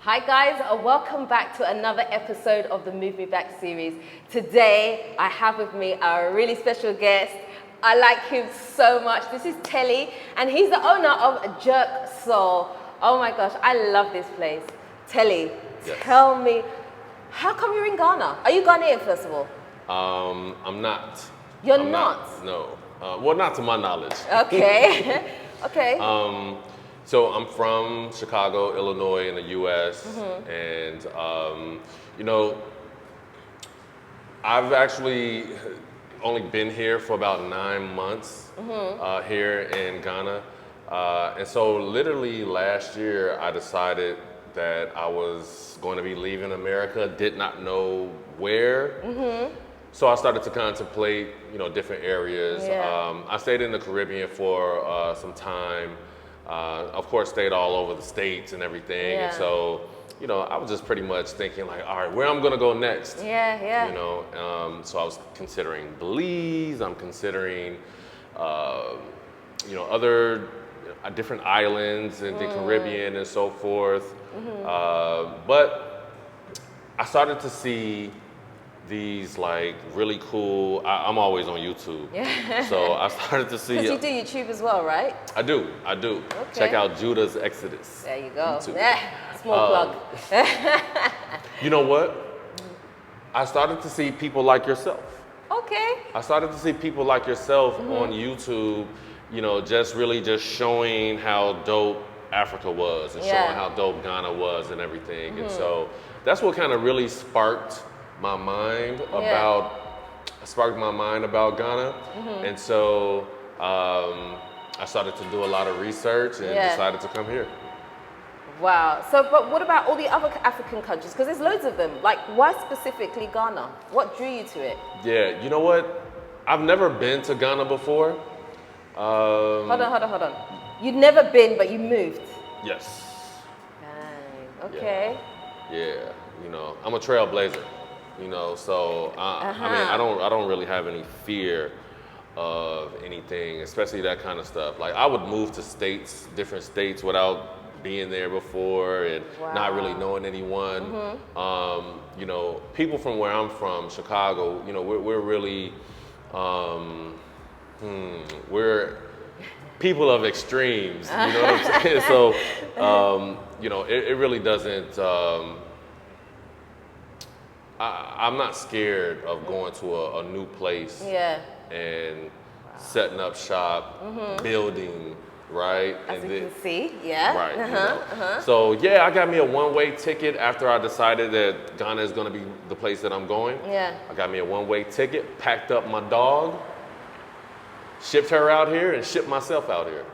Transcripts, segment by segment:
Hi guys, welcome back to another episode of the Move Me Back series. Today I have with me a really special guest. I like him so much. This is Telie and he's the owner of Jerk Soul. Oh my gosh, I love this place. Telie, Yes. Tell me, how come you're in Ghana? Are you Ghanaian first of all? I'm not. You're I'm not? No. Well, not to my knowledge. Okay, okay. So I'm from Chicago, Illinois, in the U.S. And I've actually only been here for about 9 months here in Ghana. And so literally last year, I decided that I was going to be leaving America, did not know where. So I started to contemplate, different areas. Yeah. I stayed in the Caribbean for some time. Of course, stayed all over the States and everything. Yeah. And so, I was just pretty much thinking like, all right, where I'm gonna go next? Yeah. So I was considering Belize. I'm considering, other different islands in the Caribbean and so forth. But I started to see these like really cool, I'm always on YouTube. Yeah. So I started to see. Because you do YouTube as well, right? I do. Okay. Check out Judah's Exodus. There you go. YouTube. Yeah, small plug. You know what? I started to see people like yourself. Okay. I started to see people like yourself on YouTube, just showing how dope Africa was and showing how dope Ghana was and everything. And so that's what kind of really sparked my mind about Ghana. And so I started to do a lot of research and decided to come here. Wow. So, but what about all the other African countries? Because there's loads of them. Like, why specifically Ghana? What drew you to it? Yeah, you know what? I've never been to Ghana before. Hold on. You'd never been, but you moved. Yes. Dang. Okay. Yeah. I'm a trailblazer. So I don't really have any fear of anything, especially that kind of stuff. Like I would move to different states without being there before and not really knowing anyone. People from where I'm from, Chicago, we're really, we're people of extremes, you know what I'm saying? So, it really doesn't, I'm not scared of going to a new place and setting up shop, building, right? As you can see, Right. So I got me a one-way ticket after I decided that Ghana is going to be the place that I'm going. Yeah. I got me a one-way ticket, packed up my dog, shipped her out here, and shipped myself out here.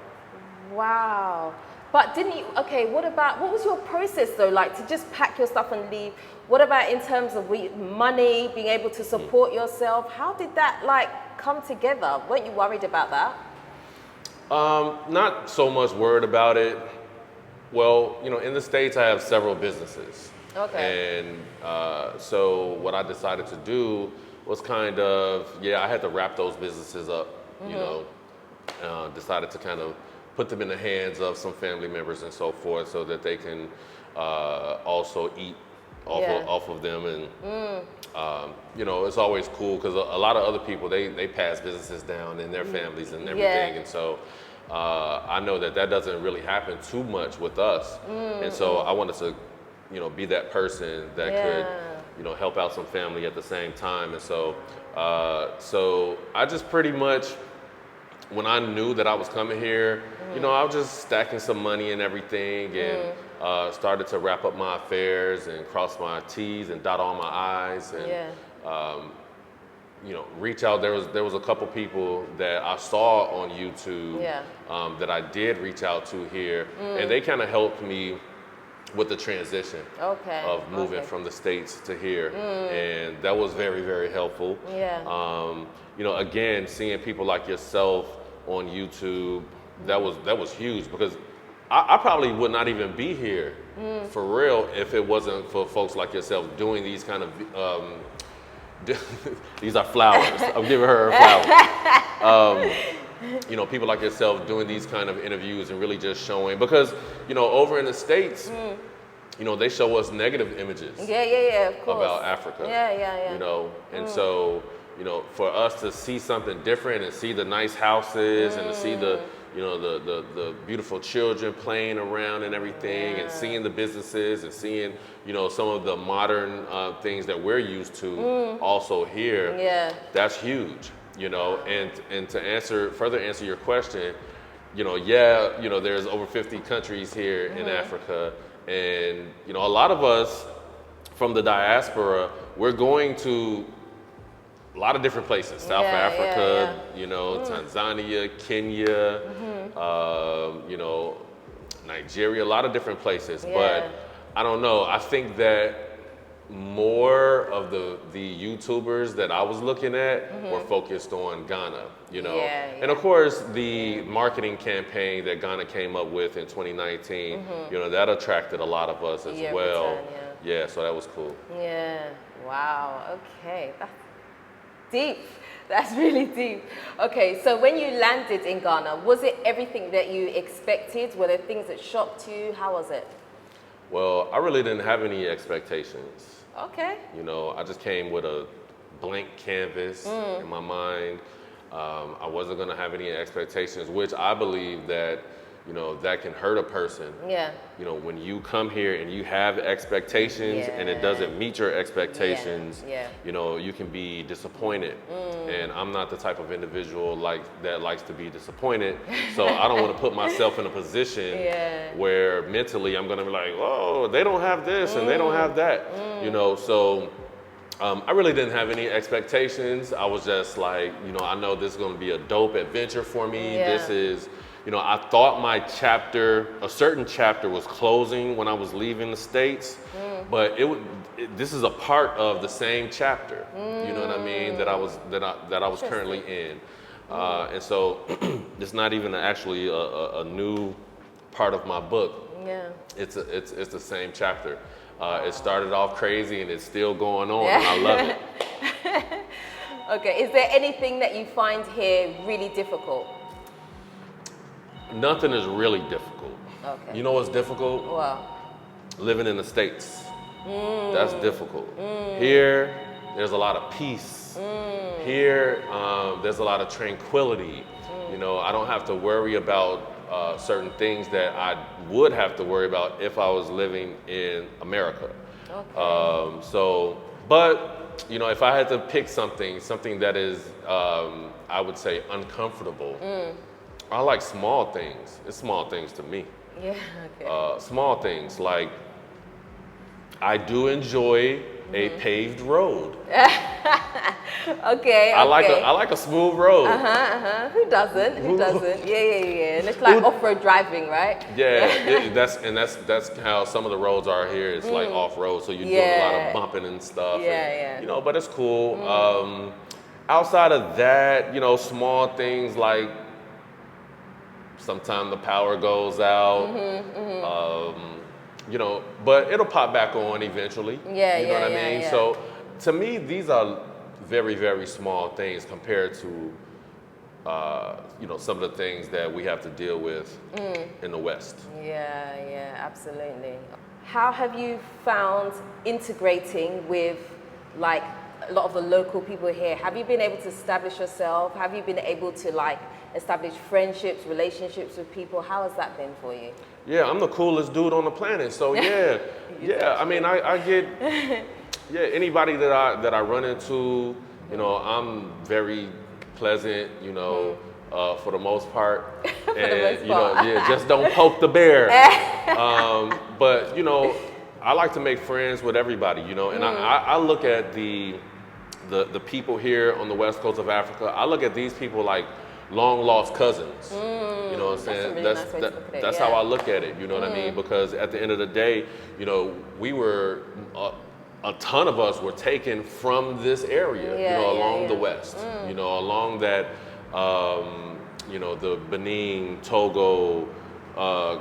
Wow. But what was your process though, like to just pack your stuff and leave? What about in terms of money, being able to support yourself? How did that come together? Weren't you worried about that? Not so much worried about it. Well, in the States I have several businesses. Okay. And so what I decided to do was I had to wrap those businesses up, decided to kind of put them in the hands of some family members and so forth so that they can also eat off of them. And, it's always cool because a lot of other people, they pass businesses down in their families and everything. And so I know that doesn't really happen too much with us. And so I wanted to, be that person that could, help out some family at the same time. And so, I just pretty much, when I knew that I was coming here, I was just stacking some money and everything and started to wrap up my affairs and cross my T's and dot all my I's and, reach out. There was a couple people that I saw on YouTube that I did reach out to here and they kind of helped me with the transition of moving from the States to here. And that was very, very helpful. Again, seeing people like yourself on YouTube, that was huge because I probably would not even be here for real if it wasn't for folks like yourself doing these kind of these are flowers. I'm giving her flowers. People like yourself doing these kind of interviews and really just showing because over in the States you know, they show us negative images Of course. about Africa. Yeah. You know, and so, you know, for us to see something different and see the nice houses and to see the, you know, the beautiful children playing around and everything, and seeing the businesses and seeing, you know, some of the modern things that we're used to also here. That's huge, you know. And to further answer your question, you know, you know, there's over 50 countries here in Africa, and you know, a lot of us from the diaspora, we're going to a lot of different places, South Africa, you know, Tanzania, Kenya, you know, Nigeria, a lot of different places. But I don't know, I think that more of the YouTubers that I was looking at were focused on Ghana, you know. And of course, the marketing campaign that Ghana came up with in 2019, you know, that attracted a lot of us as well. So that was cool. Wow, okay. That's deep. That's really deep. Okay, so when you landed in Ghana, was it everything that you expected? Were there things that shocked you? How was it? Well, I really didn't have any expectations. Okay. You know, I just came with a blank canvas in my mind. I wasn't going to have any expectations, which I believe that, you know, that can hurt a person. You know, when you come here and you have expectations and it doesn't meet your expectations, you know, you can be disappointed. And I'm not the type of individual that likes to be disappointed. So I don't want to put myself in a position where mentally I'm going to be like, oh, they don't have this and they don't have that, you know. So I really didn't have any expectations. I was just like, you know, I know this is going to be a dope adventure for me. This is, you know, I thought my a certain chapter was closing when I was leaving the States, but this is a part of the same chapter. You know what I mean? That I was currently in, and so it's not even actually a new part of my book. It's the same chapter. It started off crazy and it's still going on, and I love it. Okay, is there anything that you find here really difficult? Nothing is really difficult. Okay. You know what's difficult? Wow. Living in the States. That's difficult. Here, there's a lot of peace. Here, there's a lot of tranquility. You know, I don't have to worry about certain things that I would have to worry about if I was living in America. But, you know, if I had to pick something that is, I would say, uncomfortable, I like small things. It's small things to me. Small things like I do enjoy a paved road. I like a smooth road. Who doesn't? Who doesn't? And it's like off-road driving, right? That's how some of the roads are here. It's like off-road, so you're doing a lot of bumping and stuff. You know, but it's cool. Outside of that, you know, small things like sometimes the power goes out. You know, but it'll pop back on eventually. You know what I mean? So to me, these are very, very small things compared to, you know, some of the things that we have to deal with in the West. Absolutely. How have you found integrating with, like, a lot of the local people here? Have you been able to establish yourself? Have you been able to, like, establish friendships, relationships with people? How has that been for you? I'm the coolest dude on the planet. So I mean, I get anybody that I run into, you know, I'm very pleasant, you know, for the most part. And you know, just don't poke the bear. But you know, I like to make friends with everybody, you know, and I look at the people here on the west coast of Africa. I look at these people like long lost cousins. You know what I'm saying? That's how I look at it. You know what I mean? Because at the end of the day, you know, we were a ton of us were taken from this area. You know, along the west. You know, along that. You know, the Benin, Togo,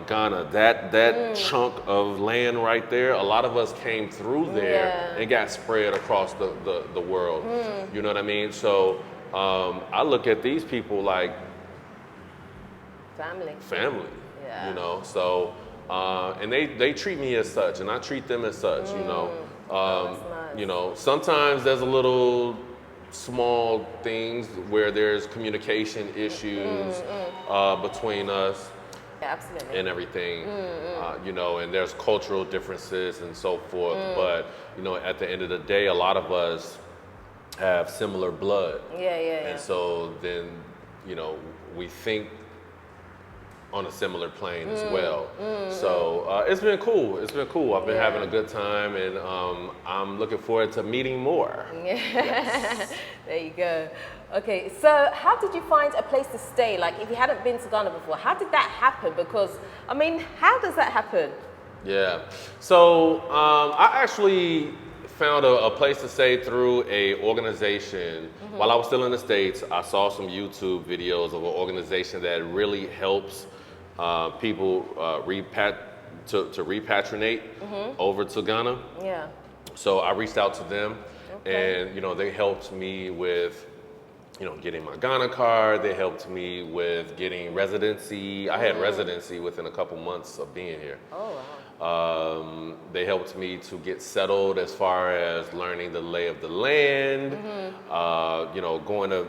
Ghana, that chunk of land right there. A lot of us came through there and got spread across the world. You know what I mean? So. I look at these people like family, you know. So and they treat me as such, and I treat them as such. That's nice. You know, sometimes there's a little small things where there's communication issues between us. Yeah, absolutely. And everything, you know, and there's cultural differences and so forth. But, you know, at the end of the day, a lot of us have similar blood. Yeah. And so then, you know, we think on a similar plane as well. So it's been cool. It's been cool. I've been having a good time, and I'm looking forward to meeting more. Yes. There you go. Okay, so how did you find a place to stay? Like, if you hadn't been to Ghana before, how did that happen? Because, I mean, how does that happen? Yeah. So I actually found a place to stay through a organization. While I was still in the States, I saw some YouTube videos of an organization that really helps people to repatriate over to Ghana. Yeah. So I reached out to them, and you know, they helped me with, you know, getting my Ghana card. They helped me with getting residency. I had residency within a couple months of being here. Oh, wow. They helped me to get settled as far as learning the lay of the land, you know, going to,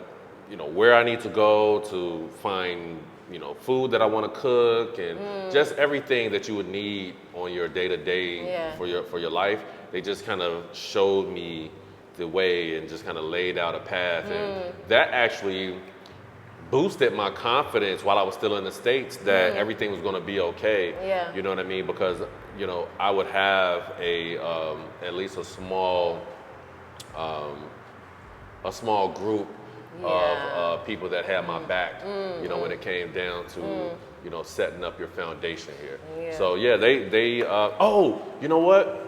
you know, where I need to go to find, you know, food that I want to cook, and just everything that you would need on your day-to-day for your life. They just kind of showed me the way and just kind of laid out a path, and that actually boosted my confidence while I was still in the States that everything was going to be okay. Yeah. You know what I mean? Because, you know, I would have at least a small group of people that had my back, you know, when it came down to, you know, setting up your foundation here. Yeah. So yeah, they oh, you know what?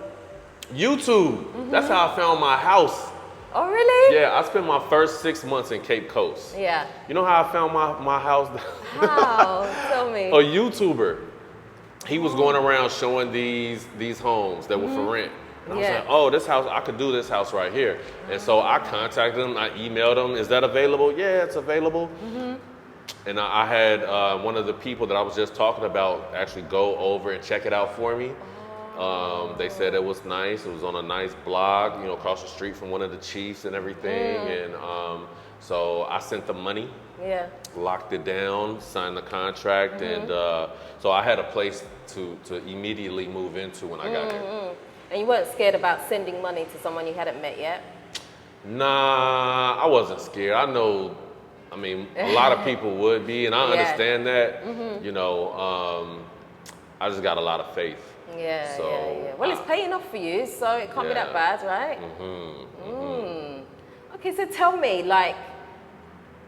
YouTube. That's how I found my house. Oh, really? Yeah, I spent my first 6 months in Cape Coast. Yeah. You know how I found my house? How? Tell me. A YouTuber. He was going around showing these homes that were for rent. And I was like, oh, this house, I could do this house right here. And so I contacted him, I emailed him, is that available? Yeah, it's available. And I had one of the people that I was just talking about actually go over and check it out for me. They said it was nice. It was on a nice block, you know, across the street from one of the chiefs and everything. And so I sent the money, locked it down, signed the contract, and so I had a place to immediately move into when I got here. And you weren't scared about sending money to someone you hadn't met yet? Nah, I wasn't scared. I know, I mean, a lot of people would be, and I understand that. You know, I just got a lot of faith. Yeah. Well, it's paying off for you, so it can't be that bad, right? Okay, so tell me, like,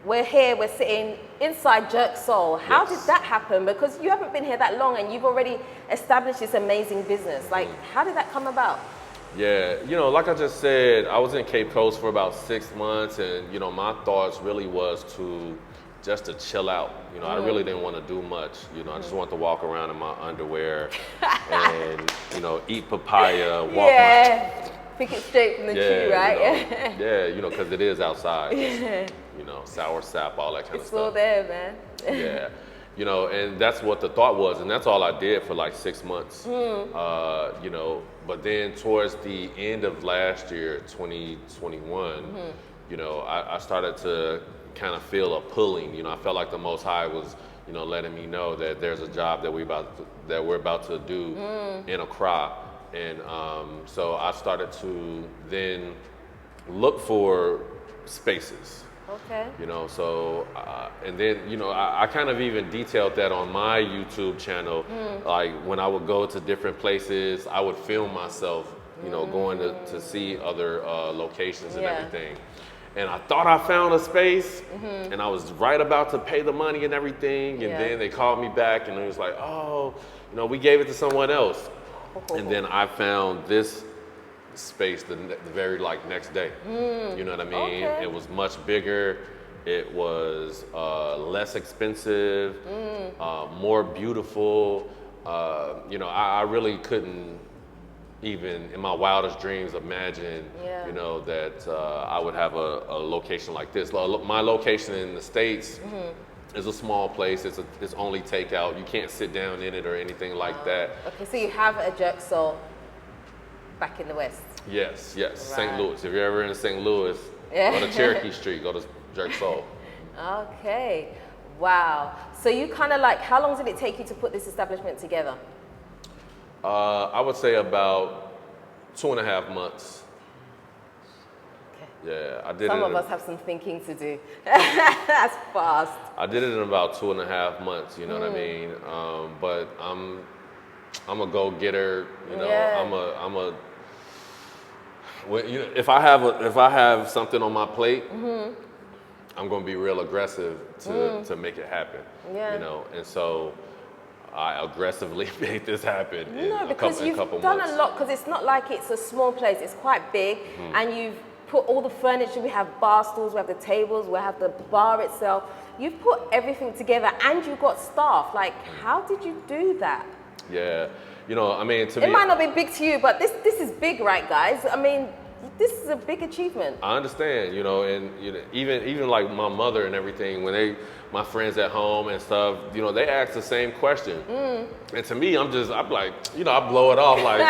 we're here, we're sitting inside Jerk Soul. How did that happen? Because you haven't been here that long and you've already established this amazing business. Like, how did that come about? Yeah, you know, like I just said, I was in Cape Coast for about 6 months, and, you know, my thoughts really was just to chill out. You know, I really didn't want to do much. You know, I just wanted to walk around in my underwear and, you know, eat papaya, walk pick it straight from the tree, right? You know, because it is outside. You know, sour sap, all that kind of stuff. It's all there, man. Yeah. You know, and that's what the thought was, and that's all I did for like 6 months. You know, but then towards the end of last year, 2021, you know, I started to kind of feel a pulling. You know, I felt like the Most High was, you know, letting me know that there's a job that we're about to do in Accra, and so I started to then look for spaces. Okay. You know, so and then, you know, I kind of even detailed that on my YouTube channel. Like when I would go to different places, I would film myself, you know, going to see other locations and everything. And I thought I found a space, and I was right about to pay the money and everything, and then they called me back, and it was like, oh, you know, we gave it to someone else. And then I found this space the very like next day. You know what I mean? It was much bigger. It was less expensive, more beautiful. You know, I really couldn't even in my wildest dreams imagine, you know, that I would have a location like this. My location in the States It's a small place. It's only takeout. You can't sit down in it or anything like that. Okay, so you have a jerk soul back in the West. Yes. Right. St. Louis. If you're ever in St. Louis, Yeah. go to Cherokee Street. Go to Jerk Soul. Okay. Wow. So you kind of like, how long did it take you to put this establishment together? I would say about 2.5 months. Okay. Yeah, I did Some it. of us have some thinking to do. That's fast. I did it in about 2.5 months. You know what I mean? But I'm a go-getter. You know, Yeah. I'm a. When, you know, if I have something on my plate, I'm going to be real aggressive to make it happen. Yeah. You know, and so I aggressively made this happen in No, a because couple you've months. done a lot, because it's not like it's a small place, it's quite big, and you've put all the furniture, we have bar stools, we have the tables, we have the bar itself. You've put everything together and you've got staff. Like, how did you do that? Yeah, you know, I mean, to me, It might not be big to you, but this is big, right, guys? I mean, this is a big achievement. I understand, you know, and you know, even like my mother and everything, when my friends at home and stuff, you know, they ask the same question. And to me, I'm like, you know, I blow it off like,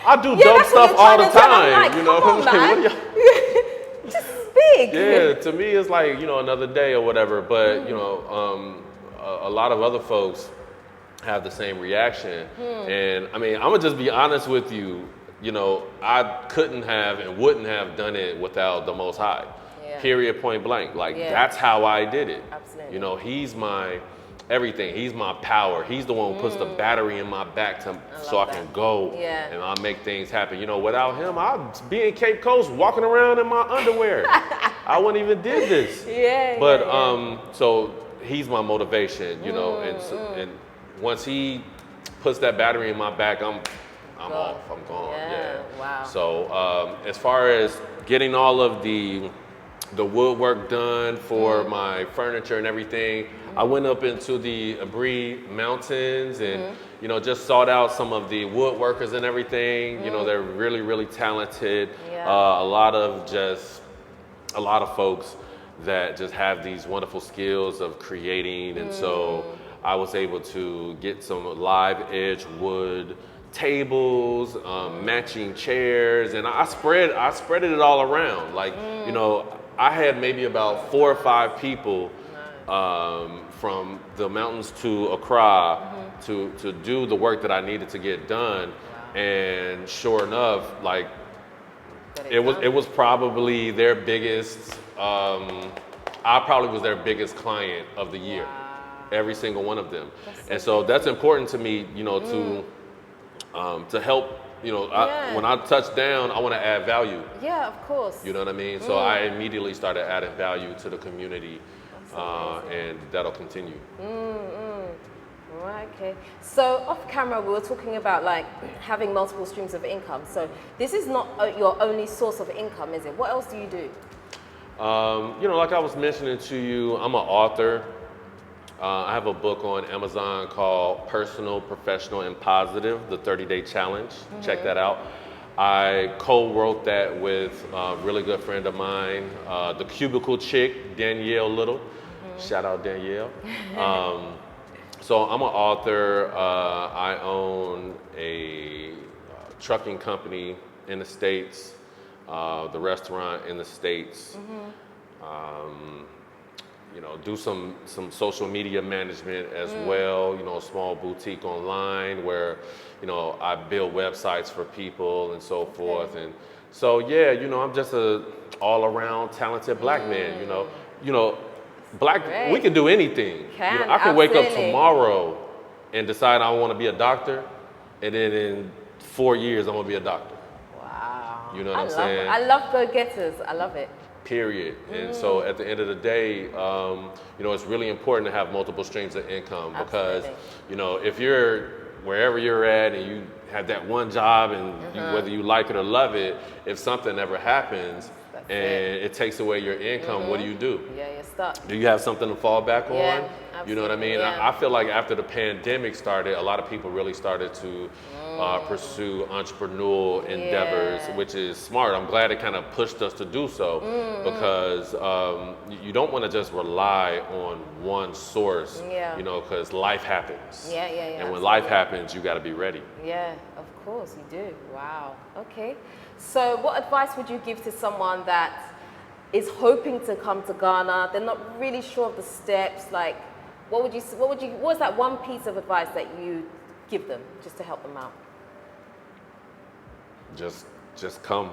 I do dope stuff all the time, like, you know. Come on, man. What are y'all- Just big. Yeah, to me, it's like, you know, another day or whatever. But, you know, a lot of other folks have the same reaction. And I mean, I'm gonna just be honest with you. You know, I couldn't have and wouldn't have done it without the Most High. Yeah. Period, point blank. Like, Yeah. that's how I did it. Absolutely. You know, he's my everything. He's my power. He's the one who puts the battery in my back so I can go and I'll make things happen. You know, without him, I'd be in Cape Coast walking around in my underwear. I wouldn't even did this. But so he's my motivation, you know, and once he puts that battery in my back, I'm off. I'm gone. Yeah. Wow. So as far as getting all of the woodwork done for my furniture and everything, I went up into the Abri Mountains and you know, just sought out some of the woodworkers and everything. You know, they're really, really talented. A lot of folks that just have these wonderful skills of creating, and so I was able to get some live edge wood tables, matching chairs, and I spread it all around. Like, you know, I had maybe about 4 or 5 people from the mountains to Accra to do the work that I needed to get done. And sure enough, like, it was probably their biggest. I probably was their biggest client of the year. Every single one of them. And so that's important to me, you know, to help, you know, when I touch down, I want to add value. Yeah, of course. You know what I mean? So I immediately started adding value to the community, and that'll continue. Right, okay. So off camera, we were talking about like having multiple streams of income. So this is not your only source of income, is it? What else do you do? You know, like I was mentioning to you, I'm an author. I have a book on Amazon called Personal, Professional, and Positive, the 30-Day Challenge. Check that out. I co-wrote that with a really good friend of mine, the Cubicle Chick, Danielle Little. Shout out Danielle. So I'm an author. I own a trucking company in the States, the restaurant in the States. You know, do some social media management as well, you know, a small boutique online where, you know, I build websites for people and so forth. And so, yeah, you know, I'm just a all around talented black man, you know, black, we can do anything. You know, I can wake up tomorrow and decide I want to be a doctor, and then in 4 years, I'm going to be a doctor. Wow. You know what I'm saying? I love go-getters. I love it. Period. And so at the end of the day, you know, it's really important to have multiple streams of income because, you know, if you're wherever you're at and you have that one job and whether you like it or love it, if something ever happens and it takes away your income, what do you do? Yeah, you're stuck. Do you have something to fall back on? You know what I mean? Yeah. I feel like after the pandemic started, a lot of people really started to pursue entrepreneurial endeavors, which is smart. I'm glad it kind of pushed us to do so because you don't want to just rely on one source, you know, because life happens. And when life happens, you got to be ready. Yeah, of course you do. Wow. Okay. So what advice would you give to someone that is hoping to come to Ghana? They're not really sure of the steps. Like, what was that one piece of advice that you give them just to help them out? Just come.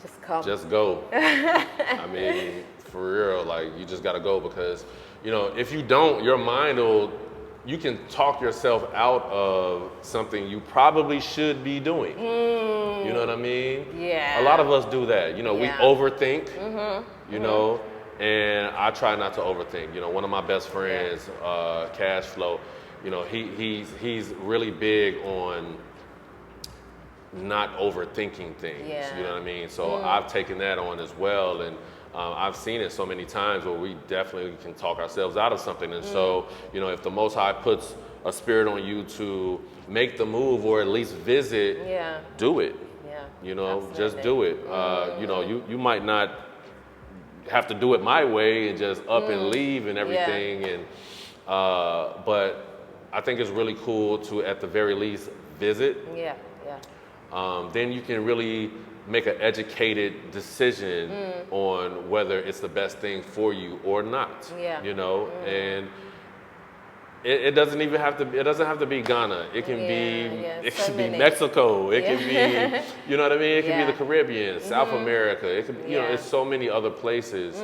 Just come. Just go. I mean, for real, like you just gotta go because, you know, if you don't, your mind you can talk yourself out of something you probably should be doing. You know what I mean? Yeah. A lot of us do that. You know, we overthink, you know, and I try not to overthink. You know, one of my best friends, Cash Flow, you know, he's really big on not overthinking things. You know what I mean? So I've taken that on as well, and I've seen it so many times where we definitely can talk ourselves out of something. And so, you know, if the Most High puts a spirit on you to make the move or at least visit, do it. You know, just do it. You know, you might not have to do it my way and just up and leave and everything. And but I think it's really cool to, at the very least, visit. Then you can really make an educated decision on whether it's the best thing for you or not. You know, and it doesn't even have to. It doesn't have to be Ghana. It can be. It So can be many. Mexico. It can be. You know what I mean? It can be the Caribbean, South America. It could. You know, it's so many other places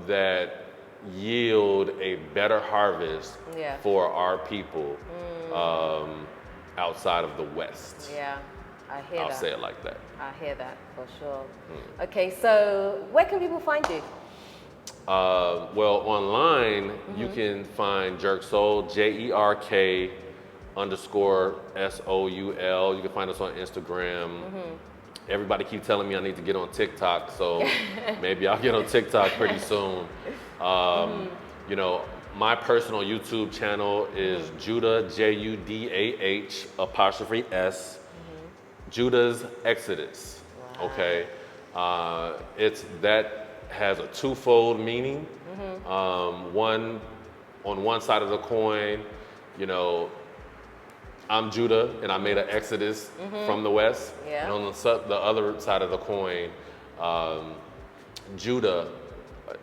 that yield a better harvest for our people outside of the West. I hear that. I'll say it like that. I hear that for sure. Okay, so where can people find you? Well, online, you can find Jerk Soul, JERK _SOUL. You can find us on Instagram. Everybody keep telling me I need to get on TikTok, so maybe I'll get on TikTok pretty soon. You know, my personal YouTube channel is Judah, JUDAH''S, Judah's Exodus. Okay, that has a twofold meaning. One, on one side of the coin, you know, I'm Judah and I made an exodus from the West. And on the other side of the coin, Judah,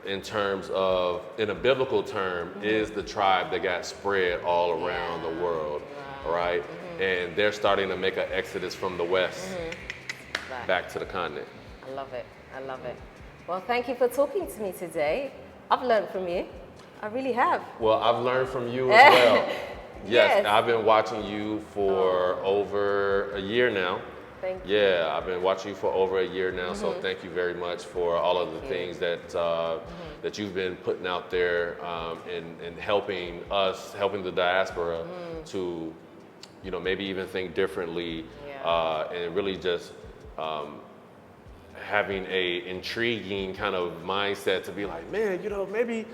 in terms of, in a biblical term, is the tribe that got spread all around the world, right? And they're starting to make an exodus from the West back to the continent. I love it. I love it. Well, thank you for talking to me today. I've learned from you. I really have. Well, I've learned from you as well. Yes. I've been watching you for over a year now. Thank you. Yeah, I've been watching you for over a year now, so thank you very much for all of the things that that you've been putting out there and helping us, helping the diaspora to, you know, maybe even think differently and really just having a intriguing kind of mindset to be like, man, you know, maybe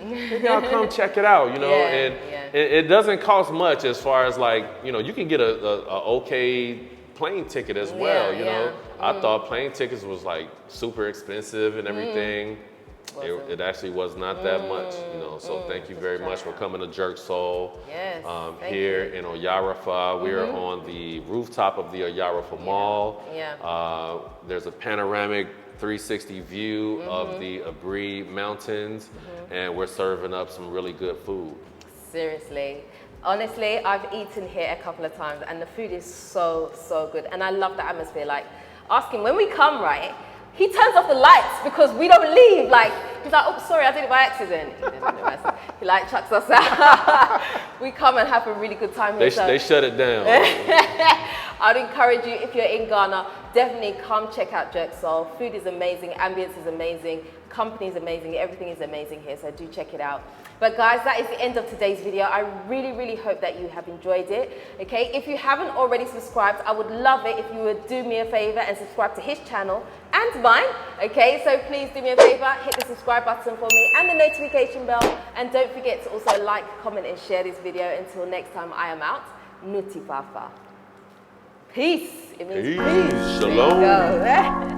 I'll come check it out, you know, and it doesn't cost much as far as like, you know, you can get a okay plane ticket as well, you know. I thought plane tickets was like super expensive and everything. It actually was not that much, you know, so thank you very much for coming to Jerk Soul. Here in Oyarafa. We are on the rooftop of the Oyarafa Mall. There's a panoramic 360 view of the Abri Mountains, and we're serving up some really good food. Seriously. Honestly, I've eaten here a couple of times and the food is so, so good. And I love the atmosphere. Like, asking, when we come, right, he turns off the lights because we don't leave. Like, he's like, oh, sorry, I did it by accident. He didn't do it by accident. He like chucks us out. We come and have a really good time here. They shut it down. I'd encourage you, if you're in Ghana, definitely come check out Jerk Soul. Food is amazing, ambience is amazing, company is amazing, everything is amazing here, so do check it out. But guys, that is the end of today's video. I really, really hope that you have enjoyed it, okay? If you haven't already subscribed, I would love it if you would do me a favor and subscribe to his channel and mine, okay? So please do me a favor, hit the subscribe button for me and the notification bell. And don't forget to also like, comment, and share this video. Until next time, I am out. Nuti Fafa. Peace. It means peace. Shalom. There you go.